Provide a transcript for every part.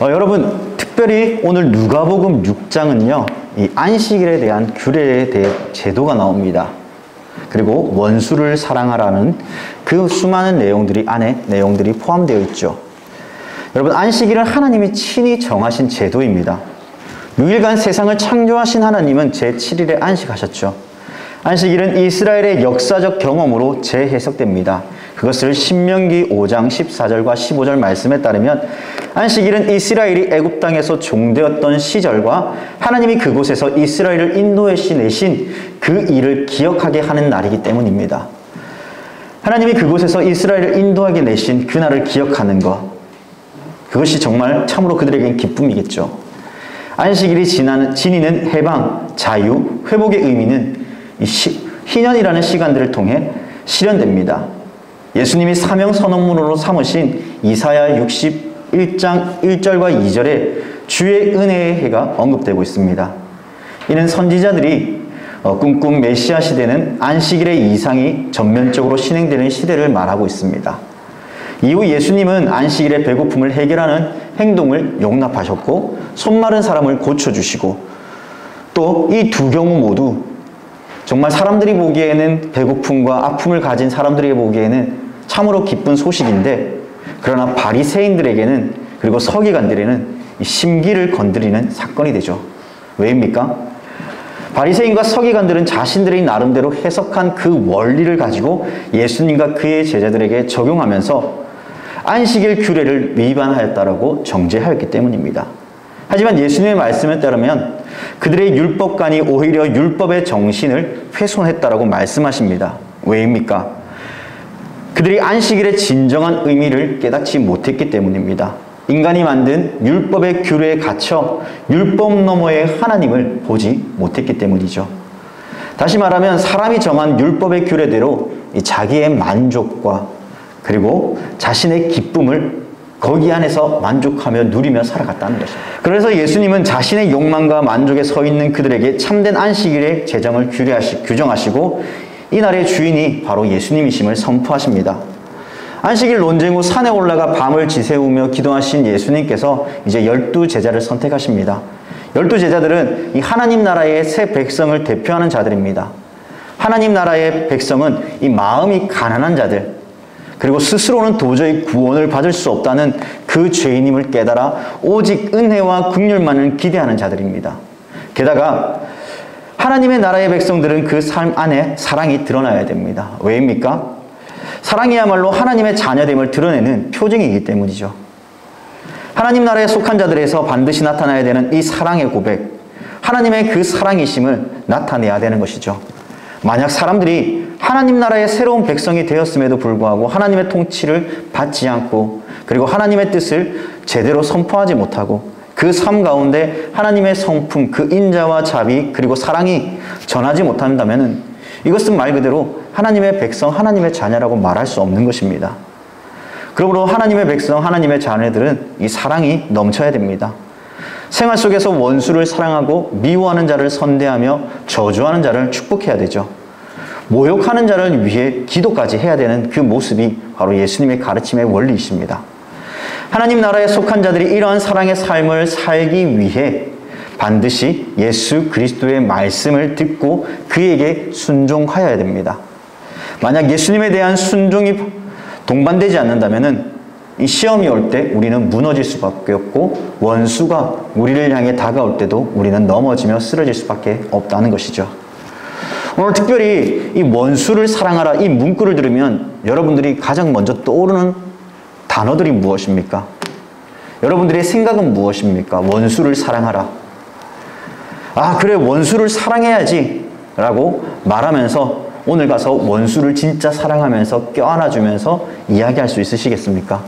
여러분, 특별히 오늘 누가복음 6장은요, 이 안식일에 대한 규례에 대해 제도가 나옵니다. 그리고 원수를 사랑하라는 그 수많은 내용들이 포함되어 있죠. 여러분, 안식일은 하나님이 친히 정하신 제도입니다. 6일간 세상을 창조하신 하나님은 제7일에 안식하셨죠. 안식일은 이스라엘의 역사적 경험으로 재해석됩니다. 그것을 신명기 5장 14절과 15절 말씀에 따르면 안식일은 이스라엘이 애굽 땅에서 종되었던 시절과 하나님이 그곳에서 이스라엘을 인도해내신 그 일을 기억하게 하는 날이기 때문입니다. 하나님이 그곳에서 이스라엘을 인도하게 내신 그날을 기억하는 것, 그것이 정말 참으로 그들에겐 기쁨이겠죠. 안식일이 지니는 해방, 자유, 회복의 의미는 희년이라는 시간들을 통해 실현됩니다. 예수님이 사명 선언문으로 삼으신 이사야 61장 1절과 2절에 주의 은혜의 해가 언급되고 있습니다. 이는 선지자들이 꿈꾼 메시아 시대는 안식일의 이상이 전면적으로 실행되는 시대를 말하고 있습니다. 이후 예수님은 안식일의 배고픔을 해결하는 행동을 용납하셨고 손마른 사람을 고쳐주시고 또 이 두 경우 모두 정말 사람들이 보기에는 배고픔과 아픔을 가진 사람들이 보기에는 참으로 기쁜 소식인데, 그러나 바리새인들에게는 그리고 서기관들에게는 심기를 건드리는 사건이 되죠. 왜입니까? 바리새인과 서기관들은 자신들의 나름대로 해석한 그 원리를 가지고 예수님과 그의 제자들에게 적용하면서 안식일 규례를 위반하였다라고 정죄하였기 때문입니다. 하지만 예수님의 말씀에 따르면 그들의 율법관이 오히려 율법의 정신을 훼손했다라고 말씀하십니다. 왜입니까? 그들이 안식일의 진정한 의미를 깨닫지 못했기 때문입니다. 인간이 만든 율법의 규례에 갇혀 율법 너머의 하나님을 보지 못했기 때문이죠. 다시 말하면 사람이 정한 율법의 규례대로 자기의 만족과 그리고 자신의 기쁨을 거기 안에서 만족하며 누리며 살아갔다는 것입니다. 그래서 예수님은 자신의 욕망과 만족에 서 있는 그들에게 참된 안식일의 제정을 규정하시고 이날의 주인이 바로 예수님이심을 선포하십니다. 안식일 논쟁 후 산에 올라가 밤을 지새우며 기도하신 예수님께서 이제 12제자를 선택하십니다. 12제자들은 이 하나님 나라의 새 백성을 대표하는 자들입니다. 하나님 나라의 백성은 이 마음이 가난한 자들, 그리고 스스로는 도저히 구원을 받을 수 없다는 그 죄인임을 깨달아 오직 은혜와 긍휼만을 기대하는 자들입니다. 게다가 하나님의 나라의 백성들은 그 삶 안에 사랑이 드러나야 됩니다. 왜입니까? 사랑이야말로 하나님의 자녀됨을 드러내는 표징이기 때문이죠. 하나님 나라에 속한 자들에서 반드시 나타나야 되는 이 사랑의 고백, 하나님의 그 사랑이심을 나타내야 되는 것이죠. 만약 사람들이 하나님 나라의 새로운 백성이 되었음에도 불구하고 하나님의 통치를 받지 않고 그리고 하나님의 뜻을 제대로 선포하지 못하고 그 삶 가운데 하나님의 성품, 그 인자와 자비 그리고 사랑이 전하지 못한다면 이것은 말 그대로 하나님의 백성, 하나님의 자녀라고 말할 수 없는 것입니다. 그러므로 하나님의 백성, 하나님의 자녀들은 이 사랑이 넘쳐야 됩니다. 생활 속에서 원수를 사랑하고 미워하는 자를 선대하며 저주하는 자를 축복해야 되죠. 모욕하는 자를 위해 기도까지 해야 되는 그 모습이 바로 예수님의 가르침의 원리이십니다. 하나님 나라에 속한 자들이 이러한 사랑의 삶을 살기 위해 반드시 예수 그리스도의 말씀을 듣고 그에게 순종하여야 됩니다. 만약 예수님에 대한 순종이 동반되지 않는다면 이 시험이 올 때 우리는 무너질 수밖에 없고 원수가 우리를 향해 다가올 때도 우리는 넘어지며 쓰러질 수밖에 없다는 것이죠. 오늘 특별히 이 원수를 사랑하라 이 문구를 들으면 여러분들이 가장 먼저 떠오르는 단어들이 무엇입니까? 여러분들의 생각은 무엇입니까? 원수를 사랑하라. 아, 그래, 원수를 사랑해야지 라고 말하면서 오늘 가서 원수를 진짜 사랑하면서 껴안아주면서 이야기할 수 있으시겠습니까?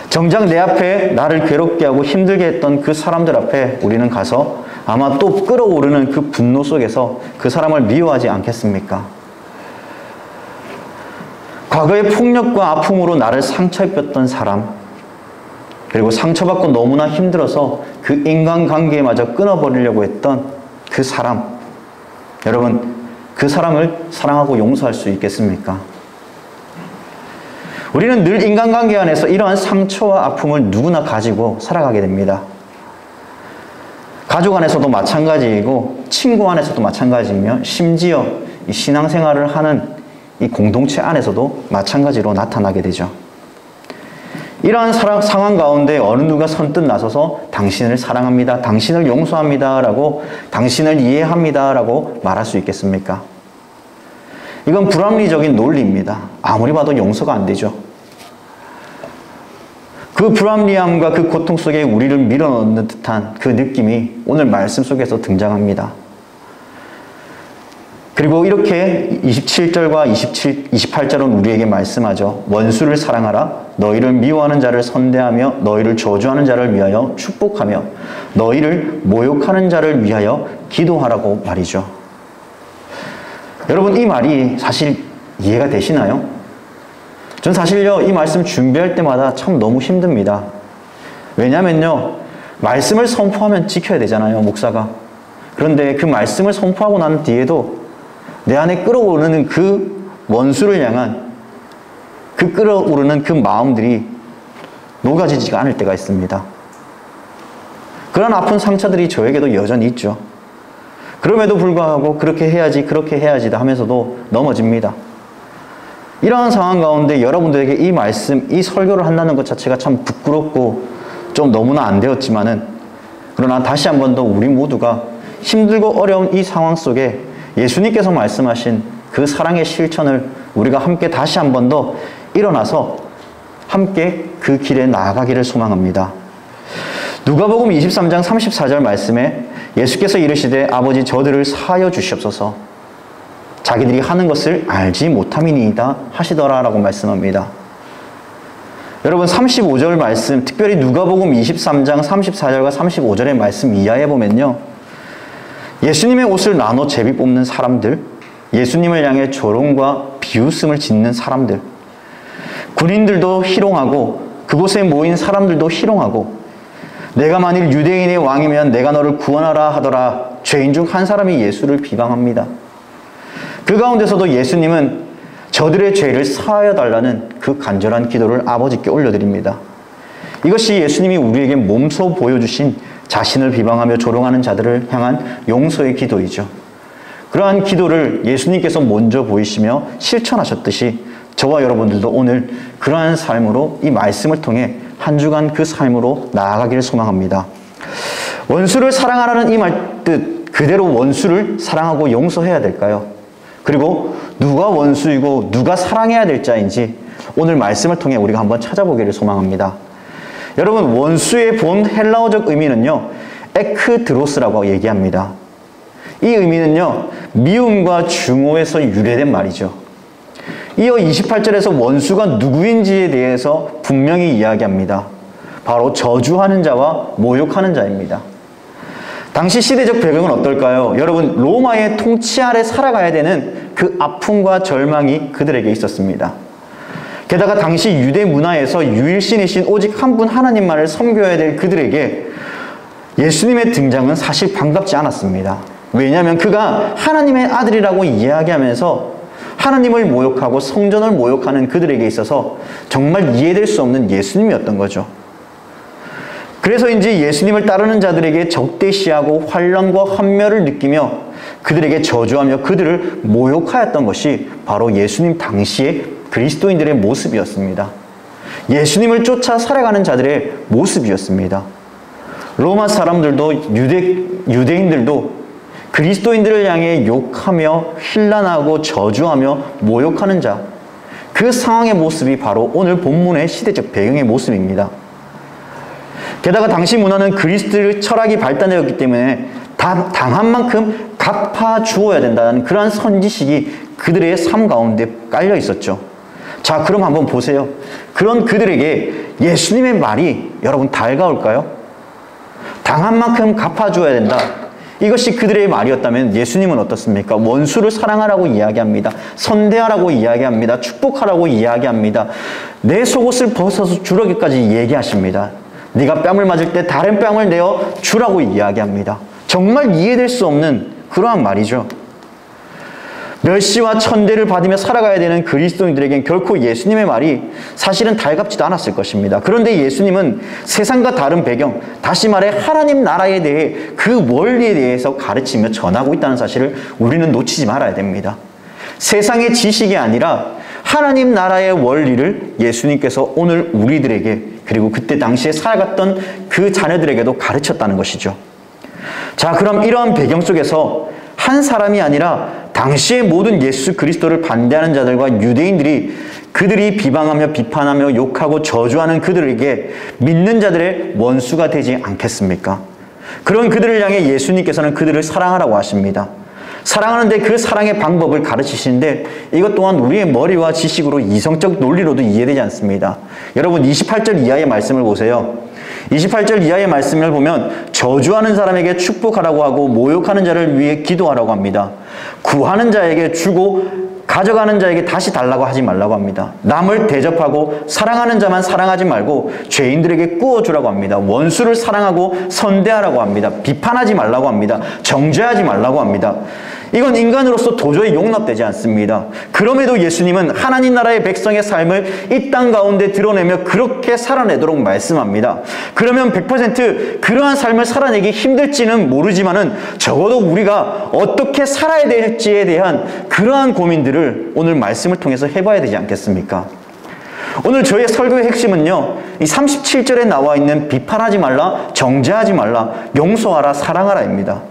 정작 내 앞에 나를 괴롭게 하고 힘들게 했던 그 사람들 앞에 우리는 가서 아마 또 끓어오르는 그 분노 속에서 그 사람을 미워하지 않겠습니까? 과거의 폭력과 아픔으로 나를 상처 입혔던 사람, 그리고 상처받고 너무나 힘들어서 그 인간관계마저 끊어버리려고 했던 그 사람, 여러분 그 사람을 사랑하고 용서할 수 있겠습니까? 우리는 늘 인간관계 안에서 이러한 상처와 아픔을 누구나 가지고 살아가게 됩니다. 가족 안에서도 마찬가지이고 친구 안에서도 마찬가지이며 심지어 이 신앙생활을 하는 이 공동체 안에서도 마찬가지로 나타나게 되죠. 이러한 상황 가운데 어느 누가 선뜻 나서서 당신을 사랑합니다, 당신을 용서합니다 라고, 당신을 이해합니다 라고 말할 수 있겠습니까? 이건 불합리적인 논리입니다. 아무리 봐도 용서가 안 되죠. 그 불합리함과 그 고통 속에 우리를 밀어넣는 듯한 그 느낌이 오늘 말씀 속에서 등장합니다. 그리고 이렇게 27절과 28절은 우리에게 말씀하죠. 원수를 사랑하라. 너희를 미워하는 자를 선대하며 너희를 저주하는 자를 위하여 축복하며 너희를 모욕하는 자를 위하여 기도하라고 말이죠. 여러분, 이 말이 사실 이해가 되시나요? 전 사실요, 이 말씀 준비할 때마다 참 너무 힘듭니다. 왜냐면요, 말씀을 선포하면 지켜야 되잖아요, 목사가. 그런데 그 말씀을 선포하고 난 뒤에도 내 안에 끓어오르는 그 원수를 향한 그 끓어오르는 그 마음들이 녹아지지가 않을 때가 있습니다. 그런 아픈 상처들이 저에게도 여전히 있죠. 그럼에도 불구하고 그렇게 해야지, 그렇게 해야지 하면서도 넘어집니다. 이러한 상황 가운데 여러분들에게 이 말씀, 이 설교를 한다는 것 자체가 참 부끄럽고 좀 너무나 안 되었지만은, 그러나 다시 한 번 더 우리 모두가 힘들고 어려운 이 상황 속에 예수님께서 말씀하신 그 사랑의 실천을 우리가 함께 다시 한 번 더 일어나서 함께 그 길에 나아가기를 소망합니다. 누가복음 23장 34절 말씀에 예수께서 이르시되 아버지 저들을 사하여 주시옵소서 자기들이 하는 것을 알지 못함이니이다 하시더라라고 말씀합니다. 여러분, 35절 말씀, 특별히 누가복음 23장 34절과 35절의 말씀 이하에 보면요, 예수님의 옷을 나눠 제비 뽑는 사람들, 예수님을 향해 조롱과 비웃음을 짓는 사람들, 군인들도 희롱하고 그곳에 모인 사람들도 희롱하고, 내가 만일 유대인의 왕이면 내가 너를 구원하라 하더라 죄인 중 한 사람이 예수를 비방합니다. 그 가운데서도 예수님은 저들의 죄를 사하여 달라는 그 간절한 기도를 아버지께 올려드립니다. 이것이 예수님이 우리에게 몸소 보여주신 자신을 비방하며 조롱하는 자들을 향한 용서의 기도이죠. 그러한 기도를 예수님께서 먼저 보이시며 실천하셨듯이 저와 여러분들도 오늘 그러한 삶으로 이 말씀을 통해 한 주간 그 삶으로 나아가기를 소망합니다. 원수를 사랑하라는 이 말 뜻 그대로 원수를 사랑하고 용서해야 될까요? 그리고 누가 원수이고 누가 사랑해야 될 자인지 오늘 말씀을 통해 우리가 한번 찾아보기를 소망합니다. 여러분, 원수의 본 헬라어적 의미는요, 에크드로스라고 얘기합니다. 이 의미는요, 미움과 증오에서 유래된 말이죠. 이어 28절에서 원수가 누구인지에 대해서 분명히 이야기합니다. 바로 저주하는 자와 모욕하는 자입니다. 당시 시대적 배경은 어떨까요? 여러분, 로마의 통치 아래 살아가야 되는 그 아픔과 절망이 그들에게 있었습니다. 게다가 당시 유대 문화에서 유일신이신 오직 한 분 하나님만을 섬겨야 될 그들에게 예수님의 등장은 사실 반갑지 않았습니다. 왜냐하면 그가 하나님의 아들이라고 이야기하면서 하나님을 모욕하고 성전을 모욕하는 그들에게 있어서 정말 이해될 수 없는 예수님이었던 거죠. 그래서인지 예수님을 따르는 자들에게 적대시하고 환란과 환멸을 느끼며 그들에게 저주하며 그들을 모욕하였던 것이 바로 예수님 당시의 그리스도인들의 모습이었습니다. 예수님을 쫓아 살아가는 자들의 모습이었습니다. 로마 사람들도 유대인들도 그리스도인들을 향해 욕하며 힐난하고 저주하며 모욕하는 자, 그 상황의 모습이 바로 오늘 본문의 시대적 배경의 모습입니다. 게다가 당시 문화는 그리스도의 철학이 발달되었기 때문에 당한 만큼 갚아주어야 된다는 그러한 선지식이 그들의 삶 가운데 깔려 있었죠. 자, 그럼 한번 보세요. 그런 그들에게 예수님의 말이 여러분 달가울까요? 당한 만큼 갚아줘야 된다. 이것이 그들의 말이었다면 예수님은 어떻습니까? 원수를 사랑하라고 이야기합니다. 선대하라고 이야기합니다. 축복하라고 이야기합니다. 내 속옷을 벗어서 주라기까지 얘기하십니다. 네가 뺨을 맞을 때 다른 뺨을 내어 주라고 이야기합니다. 정말 이해될 수 없는 그러한 말이죠. 멸시와 천대를 받으며 살아가야 되는 그리스도인들에겐 결코 예수님의 말이 사실은 달갑지도 않았을 것입니다. 그런데 예수님은 세상과 다른 배경, 다시 말해 하나님 나라에 대해 그 원리에 대해서 가르치며 전하고 있다는 사실을 우리는 놓치지 말아야 됩니다. 세상의 지식이 아니라 하나님 나라의 원리를 예수님께서 오늘 우리들에게, 그리고 그때 당시에 살아갔던 그 자녀들에게도 가르쳤다는 것이죠. 자, 그럼 이러한 배경 속에서 한 사람이 아니라 당시의 모든 예수 그리스도를 반대하는 자들과 유대인들이 그들이 비방하며 비판하며 욕하고 저주하는 그들에게 믿는 자들의 원수가 되지 않겠습니까? 그런 그들을 향해 예수님께서는 그들을 사랑하라고 하십니다. 사랑하는데 그 사랑의 방법을 가르치시는데 이것 또한 우리의 머리와 지식으로 이성적 논리로도 이해되지 않습니다. 여러분 28절 이하의 말씀을 보세요. 28절 이하의 말씀을 보면 저주하는 사람에게 축복하라고 하고 모욕하는 자를 위해 기도하라고 합니다. 구하는 자에게 주고 가져가는 자에게 다시 달라고 하지 말라고 합니다. 남을 대접하고 사랑하는 자만 사랑하지 말고 죄인들에게 꾸어주라고 합니다. 원수를 사랑하고 선대하라고 합니다. 비판하지 말라고 합니다. 정죄하지 말라고 합니다. 이건 인간으로서 도저히 용납되지 않습니다. 그럼에도 예수님은 하나님 나라의 백성의 삶을 이 땅 가운데 드러내며 그렇게 살아내도록 말씀합니다. 그러면 100% 그러한 삶을 살아내기 힘들지는 모르지만은 적어도 우리가 어떻게 살아야 될지에 대한 그러한 고민들을 오늘 말씀을 통해서 해봐야 되지 않겠습니까? 오늘 저의 설교의 핵심은요, 이 37절에 나와 있는 비판하지 말라, 정죄하지 말라, 용서하라, 사랑하라입니다.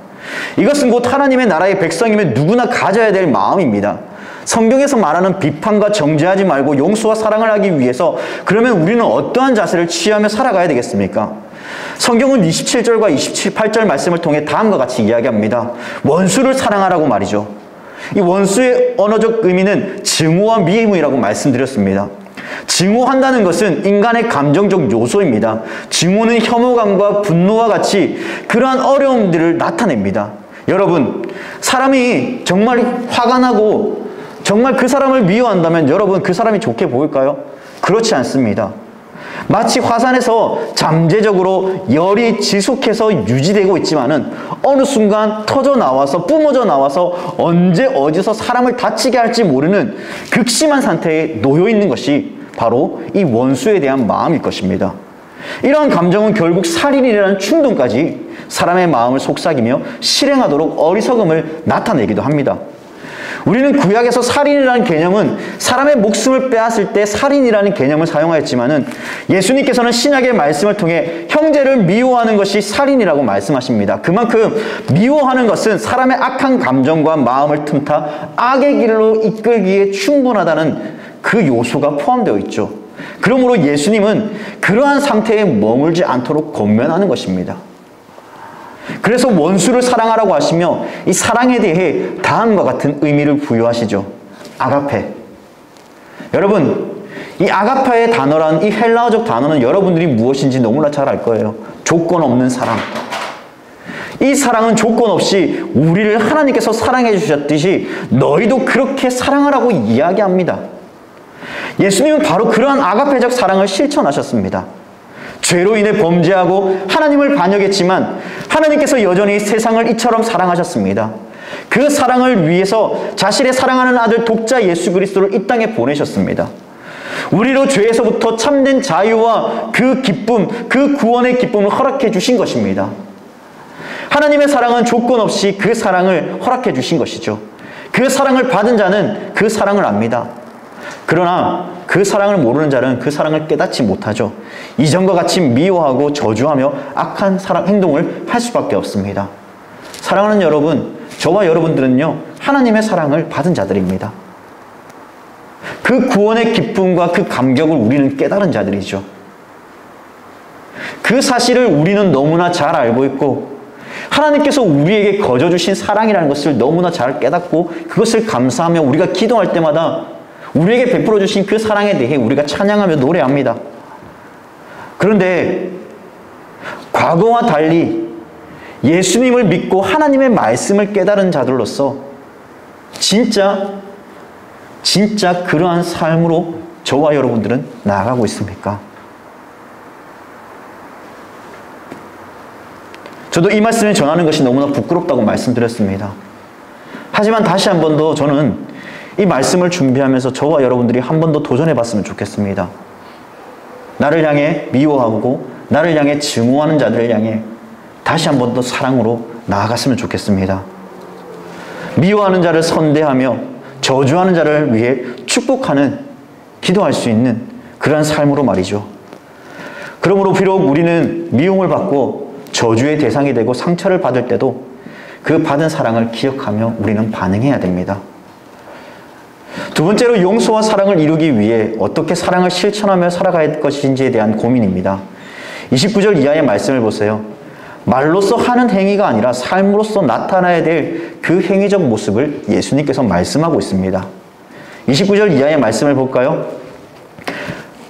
이것은 곧 하나님의 나라의 백성이면 누구나 가져야 될 마음입니다. 성경에서 말하는 비판과 정죄하지 말고 용서와 사랑을 하기 위해서 그러면 우리는 어떠한 자세를 취하며 살아가야 되겠습니까? 성경은 27절과 28절 말씀을 통해 다음과 같이 이야기합니다. 원수를 사랑하라고 말이죠. 이 원수의 언어적 의미는 증오와 미움이라고 말씀드렸습니다. 증오한다는 것은 인간의 감정적 요소입니다. 증오는 혐오감과 분노와 같이 그러한 어려움들을 나타냅니다. 여러분, 사람이 정말 화가 나고 정말 그 사람을 미워한다면 여러분 그 사람이 좋게 보일까요? 그렇지 않습니다. 마치 화산에서 잠재적으로 열이 지속해서 유지되고 있지만은 어느 순간 터져 나와서 뿜어져 나와서 언제 어디서 사람을 다치게 할지 모르는 극심한 상태에 놓여 있는 것이 바로 이 원수에 대한 마음일 것입니다. 이러한 감정은 결국 살인이라는 충동까지 사람의 마음을 속삭이며 실행하도록 어리석음을 나타내기도 합니다. 우리는 구약에서 살인이라는 개념은 사람의 목숨을 빼앗을 때 살인이라는 개념을 사용하였지만은 예수님께서는 신약의 말씀을 통해 형제를 미워하는 것이 살인이라고 말씀하십니다. 그만큼 미워하는 것은 사람의 악한 감정과 마음을 틈타 악의 길로 이끌기에 충분하다는 그 요소가 포함되어 있죠. 그러므로 예수님은 그러한 상태에 머물지 않도록 권면하는 것입니다. 그래서 원수를 사랑하라고 하시며 이 사랑에 대해 다음과 같은 의미를 부여하시죠. 아가페. 여러분, 이 아가페의 단어란 이 헬라어적 단어는 여러분들이 무엇인지 너무나 잘 알 거예요. 조건 없는 사랑. 이 사랑은 조건 없이 우리를 하나님께서 사랑해 주셨듯이 너희도 그렇게 사랑하라고 이야기합니다. 예수님은 바로 그러한 아가페적 사랑을 실천하셨습니다. 죄로 인해 범죄하고 하나님을 반역했지만 하나님께서 여전히 세상을 이처럼 사랑하셨습니다. 그 사랑을 위해서 자신의 사랑하는 아들 독자 예수 그리스도를 이 땅에 보내셨습니다. 우리로 죄에서부터 참된 자유와 그 기쁨, 그 구원의 기쁨을 허락해 주신 것입니다. 하나님의 사랑은 조건 없이 그 사랑을 허락해 주신 것이죠. 그 사랑을 받은 자는 그 사랑을 압니다. 그러나 그 사랑을 모르는 자는 그 사랑을 깨닫지 못하죠. 이전과 같이 미워하고 저주하며 악한 행동을 할 수밖에 없습니다. 사랑하는 여러분, 저와 여러분들은요, 하나님의 사랑을 받은 자들입니다. 그 구원의 기쁨과 그 감격을 우리는 깨달은 자들이죠. 그 사실을 우리는 너무나 잘 알고 있고 하나님께서 우리에게 거저주신 사랑이라는 것을 너무나 잘 깨닫고 그것을 감사하며 우리가 기도할 때마다 우리에게 베풀어 주신 그 사랑에 대해 우리가 찬양하며 노래합니다. 그런데 과거와 달리 예수님을 믿고 하나님의 말씀을 깨달은 자들로서 진짜 그러한 삶으로 저와 여러분들은 나아가고 있습니까? 저도 이 말씀을 전하는 것이 너무나 부끄럽다고 말씀드렸습니다. 하지만 다시 한 번 더 저는 이 말씀을 준비하면서 저와 여러분들이 한 번 더 도전해 봤으면 좋겠습니다. 나를 향해 미워하고 나를 향해 증오하는 자들을 향해 다시 한 번 더 사랑으로 나아갔으면 좋겠습니다. 미워하는 자를 선대하며 저주하는 자를 위해 축복하는, 기도할 수 있는 그러한 삶으로 말이죠. 그러므로 비록 우리는 미움을 받고 저주의 대상이 되고 상처를 받을 때도 그 받은 사랑을 기억하며 우리는 반응해야 됩니다. 두 번째로 용서와 사랑을 이루기 위해 어떻게 사랑을 실천하며 살아가야 할 것인지에 대한 고민입니다. 29절 이하의 말씀을 보세요. 말로써 하는 행위가 아니라 삶으로서 나타나야 될 그 행위적 모습을 예수님께서 말씀하고 있습니다. 29절 이하의 말씀을 볼까요?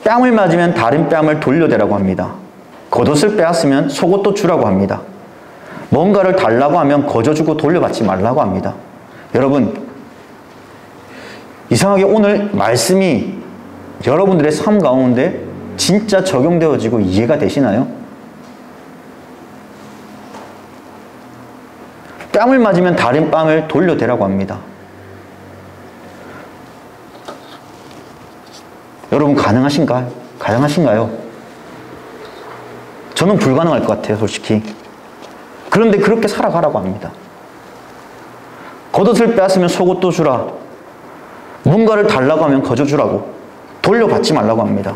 뺨을 맞으면 다른 뺨을 돌려대라고 합니다. 겉옷을 빼앗으면 속옷도 주라고 합니다. 뭔가를 달라고 하면 거저주고 돌려받지 말라고 합니다. 여러분, 이상하게 오늘 말씀이 여러분들의 삶 가운데 진짜 적용되어지고 이해가 되시나요? 뺨을 맞으면 다른 뺨을 돌려대라고 합니다. 여러분 가능하신가요? 가능하신가요? 저는 불가능할 것 같아요, 솔직히. 그런데 그렇게 살아가라고 합니다. 겉옷을 빼앗으면 속옷도 주라. 뭔가를 달라고 하면 거저주라고. 돌려받지 말라고 합니다.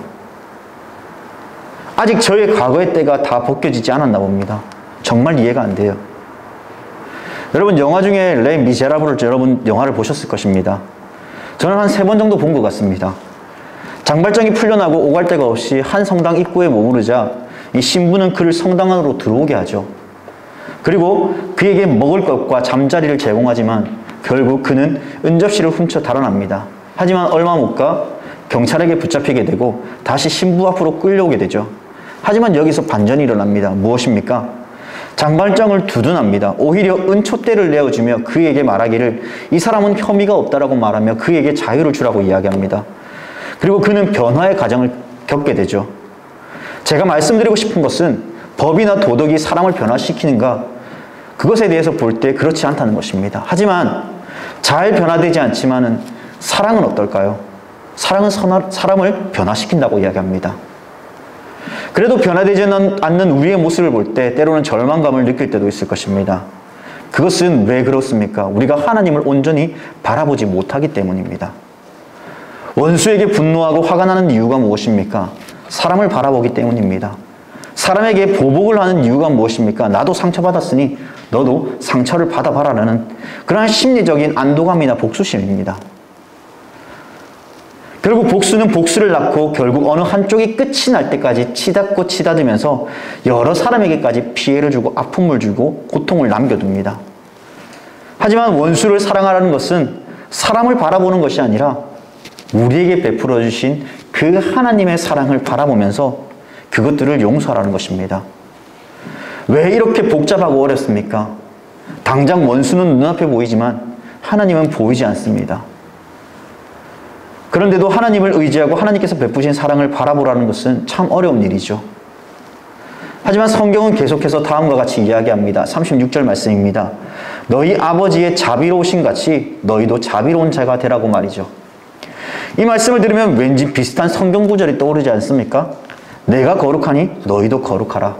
아직 저의 과거의 때가 다 벗겨지지 않았나 봅니다. 정말 이해가 안 돼요. 여러분 영화 중에 레 미제라블을 여러분 영화를 보셨을 것입니다. 저는 한 3번 정도 본 것 같습니다. 장발장이 풀려나고 오갈 데가 없이 한 성당 입구에 머무르자 이 신부는 그를 성당 안으로 들어오게 하죠. 그리고 그에게 먹을 것과 잠자리를 제공하지만 결국 그는 은접시를 훔쳐 달아납니다. 하지만 얼마 못 가 경찰에게 붙잡히게 되고 다시 신부 앞으로 끌려오게 되죠. 하지만 여기서 반전이 일어납니다. 무엇입니까? 장발장을 두둔합니다. 오히려 은촛대를 내어주며 그에게 말하기를 이 사람은 혐의가 없다라고 말하며 그에게 자유를 주라고 이야기합니다. 그리고 그는 변화의 과정을 겪게 되죠. 제가 말씀드리고 싶은 것은 법이나 도덕이 사람을 변화시키는가? 그것에 대해서 볼 때 그렇지 않다는 것입니다. 하지만 잘 변화되지 않지만은 사랑은 어떨까요? 사랑은 사람을 변화시킨다고 이야기합니다. 그래도 변화되지 않는 우리의 모습을 볼 때 때로는 절망감을 느낄 때도 있을 것입니다. 그것은 왜 그렇습니까? 우리가 하나님을 온전히 바라보지 못하기 때문입니다. 원수에게 분노하고 화가 나는 이유가 무엇입니까? 사람을 바라보기 때문입니다. 사람에게 보복을 하는 이유가 무엇입니까? 나도 상처받았으니 너도 상처를 받아봐라라는 그러한 심리적인 안도감이나 복수심입니다. 결국 복수는 복수를 낳고 결국 어느 한쪽이 끝이 날 때까지 치닫고 치닫으면서 여러 사람에게까지 피해를 주고 아픔을 주고 고통을 남겨둡니다. 하지만 원수를 사랑하라는 것은 사람을 바라보는 것이 아니라 우리에게 베풀어 주신 그 하나님의 사랑을 바라보면서 그것들을 용서하라는 것입니다. 왜 이렇게 복잡하고 어렵습니까? 당장 원수는 눈앞에 보이지만 하나님은 보이지 않습니다. 그런데도 하나님을 의지하고 하나님께서 베푸신 사랑을 바라보라는 것은 참 어려운 일이죠. 하지만 성경은 계속해서 다음과 같이 이야기합니다. 36절 말씀입니다. 너희 아버지의 자비로우신 같이 너희도 자비로운 자가 되라고 말이죠. 이 말씀을 들으면 왠지 비슷한 성경 구절이 떠오르지 않습니까? 내가 거룩하니 너희도 거룩하라.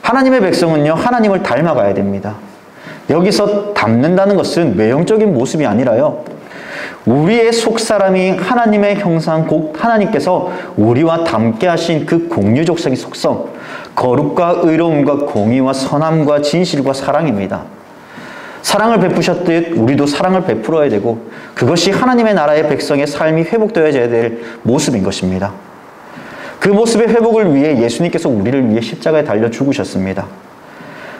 하나님의 백성은요, 하나님을 닮아가야 됩니다. 여기서 닮는다는 것은 외형적인 모습이 아니라요, 우리의 속사람이 하나님의 형상, 곧 하나님께서 우리와 닮게 하신 그 공유족성의 속성, 거룩과 의로움과 공의와 선함과 진실과 사랑입니다. 사랑을 베푸셨듯 우리도 사랑을 베풀어야 되고 그것이 하나님의 나라의 백성의 삶이 회복되어야 될 모습인 것입니다. 그 모습의 회복을 위해 예수님께서 우리를 위해 십자가에 달려 죽으셨습니다.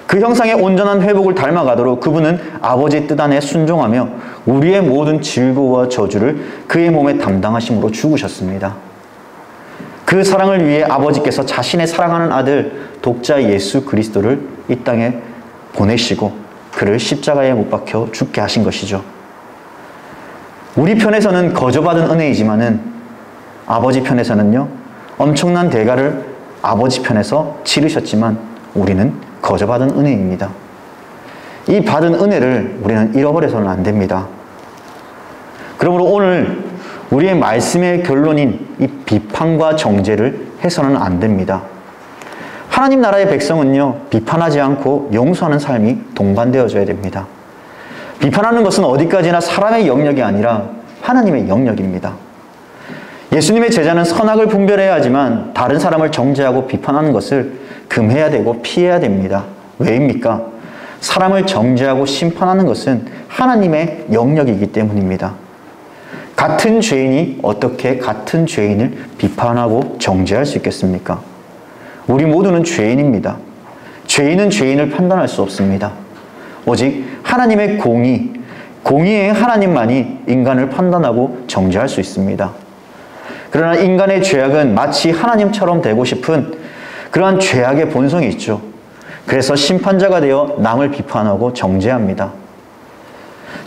그 형상의 온전한 회복을 닮아가도록 그분은 아버지의 뜻 안에 순종하며 우리의 모든 질고와 저주를 그의 몸에 담당하심으로 죽으셨습니다. 그 사랑을 위해 아버지께서 자신의 사랑하는 아들 독자 예수 그리스도를 이 땅에 보내시고 그를 십자가에 못 박혀 죽게 하신 것이죠. 우리 편에서는 거저받은 은혜이지만은 아버지 편에서는요, 엄청난 대가를 아버지 편에서 치르셨지만 우리는 거저받은 은혜입니다. 이 받은 은혜를 우리는 잃어버려서는 안 됩니다. 그러므로 오늘 우리의 말씀의 결론인 이 비판과 정죄를 해서는 안 됩니다. 하나님 나라의 백성은요, 비판하지 않고 용서하는 삶이 동반되어져야 됩니다. 비판하는 것은 어디까지나 사람의 영역이 아니라 하나님의 영역입니다. 예수님의 제자는 선악을 분별해야 하지만 다른 사람을 정죄하고 비판하는 것을 금해야 되고 피해야 됩니다. 왜입니까? 사람을 정죄하고 심판하는 것은 하나님의 영역이기 때문입니다. 같은 죄인이 어떻게 같은 죄인을 비판하고 정죄할 수 있겠습니까? 우리 모두는 죄인입니다. 죄인은 죄인을 판단할 수 없습니다. 오직 하나님의 공의의 하나님만이 인간을 판단하고 정죄할 수 있습니다. 그러나 인간의 죄악은 마치 하나님처럼 되고 싶은 그러한 죄악의 본성이 있죠. 그래서 심판자가 되어 남을 비판하고 정죄합니다.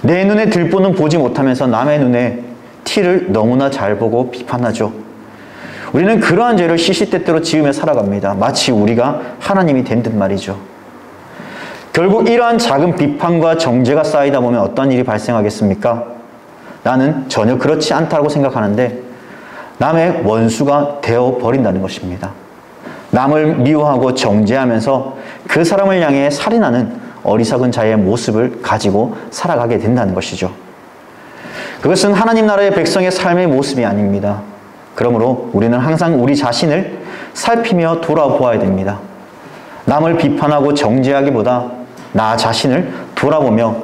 내 눈에 들보는 보지 못하면서 남의 눈에 티를 너무나 잘 보고 비판하죠. 우리는 그러한 죄를 시시때때로 지으며 살아갑니다. 마치 우리가 하나님이 된 듯 말이죠. 결국 이러한 작은 비판과 정죄가 쌓이다 보면 어떤 일이 발생하겠습니까? 나는 전혀 그렇지 않다고 생각하는데 남의 원수가 되어버린다는 것입니다. 남을 미워하고 정죄하면서 그 사람을 향해 살인하는 어리석은 자의 모습을 가지고 살아가게 된다는 것이죠. 그것은 하나님 나라의 백성의 삶의 모습이 아닙니다. 그러므로 우리는 항상 우리 자신을 살피며 돌아보아야 됩니다. 남을 비판하고 정죄하기보다 나 자신을 돌아보며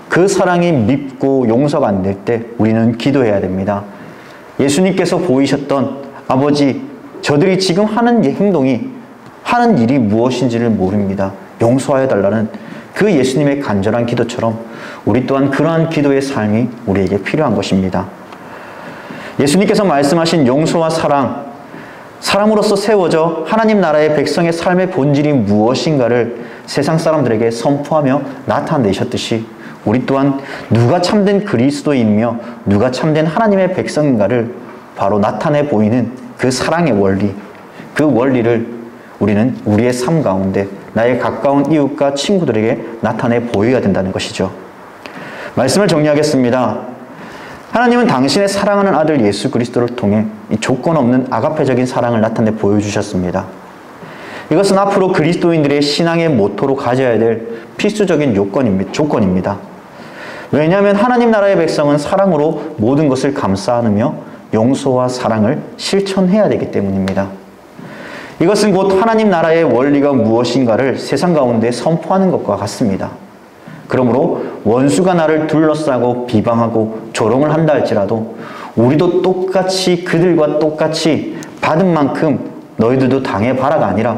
그 사랑이 밉고 용서가 안 될 때 우리는 기도해야 됩니다. 예수님께서 보이셨던 아버지, 저들이 지금 하는 행동이 하는 일이 무엇인지를 모릅니다. 용서하여 달라는 그 예수님의 간절한 기도처럼 우리 또한 그러한 기도의 삶이 우리에게 필요한 것입니다. 예수님께서 말씀하신 용서와 사람으로서 세워져 하나님 나라의 백성의 삶의 본질이 무엇인가를 세상 사람들에게 선포하며 나타내셨듯이 우리 또한 누가 참된 그리스도인이며 누가 참된 하나님의 백성인가를 바로 나타내 보이는 그 사랑의 원리, 그 원리를 우리는 우리의 삶 가운데 나의 가까운 이웃과 친구들에게 나타내 보여야 된다는 것이죠. 말씀을 정리하겠습니다. 하나님은 당신의 사랑하는 아들 예수 그리스도를 통해 이 조건 없는 아가페적인 사랑을 나타내 보여주셨습니다. 이것은 앞으로 그리스도인들의 신앙의 모토로 가져야 될 필수적인 조건입니다. 왜냐하면 하나님 나라의 백성은 사랑으로 모든 것을 감싸 안으며 용서와 사랑을 실천해야 되기 때문입니다. 이것은 곧 하나님 나라의 원리가 무엇인가를 세상 가운데 선포하는 것과 같습니다. 그러므로 원수가 나를 둘러싸고 비방하고 조롱을 한다 할지라도 우리도 똑같이 그들과 똑같이 받은 만큼 너희들도 당해봐라가 아니라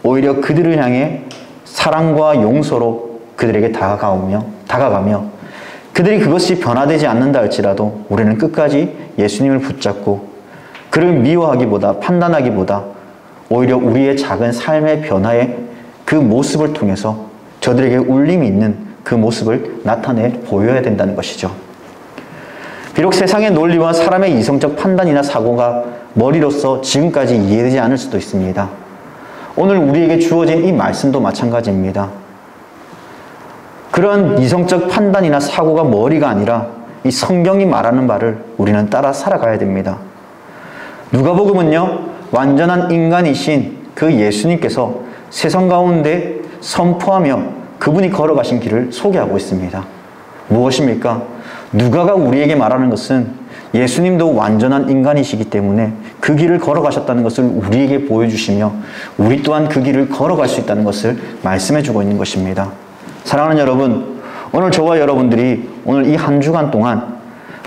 오히려 그들을 향해 사랑과 용서로 그들에게 다가가며 그들이 그것이 변화되지 않는다 할지라도 우리는 끝까지 예수님을 붙잡고 그를 미워하기보다 판단하기보다 오히려 우리의 작은 삶의 변화의 그 모습을 통해서 저들에게 울림이 있는 그 모습을 나타내 보여야 된다는 것이죠. 비록 세상의 논리와 사람의 이성적 판단이나 사고가 머리로서 지금까지 이해되지 않을 수도 있습니다. 오늘 우리에게 주어진 이 말씀도 마찬가지입니다. 그런 이성적 판단이나 사고가 머리가 아니라 이 성경이 말하는 바를 우리는 따라 살아가야 됩니다. 누가복음은요, 완전한 인간이신 그 예수님께서 세상 가운데 선포하며 그분이 걸어가신 길을 소개하고 있습니다. 무엇입니까? 누가가 우리에게 말하는 것은 예수님도 완전한 인간이시기 때문에 그 길을 걸어가셨다는 것을 우리에게 보여주시며 우리 또한 그 길을 걸어갈 수 있다는 것을 말씀해주고 있는 것입니다. 사랑하는 여러분, 오늘 저와 여러분들이 오늘 이 한 주간 동안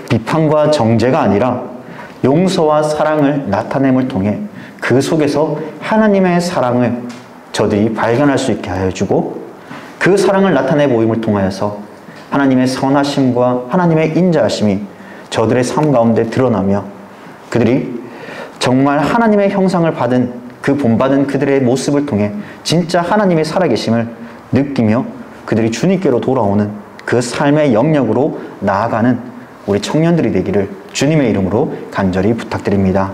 비판과 정죄가 아니라 용서와 사랑을 나타냄을 통해 그 속에서 하나님의 사랑을 저들이 발견할 수 있게 하여 주고 그 사랑을 나타내 보임을 통하여서 하나님의 선하심과 하나님의 인자하심이 저들의 삶 가운데 드러나며 그들이 정말 하나님의 형상을 받은 그 본받은 그들의 모습을 통해 진짜 하나님의 살아계심을 느끼며 그들이 주님께로 돌아오는 그 삶의 영역으로 나아가는 우리 청년들이 되기를 주님의 이름으로 간절히 부탁드립니다.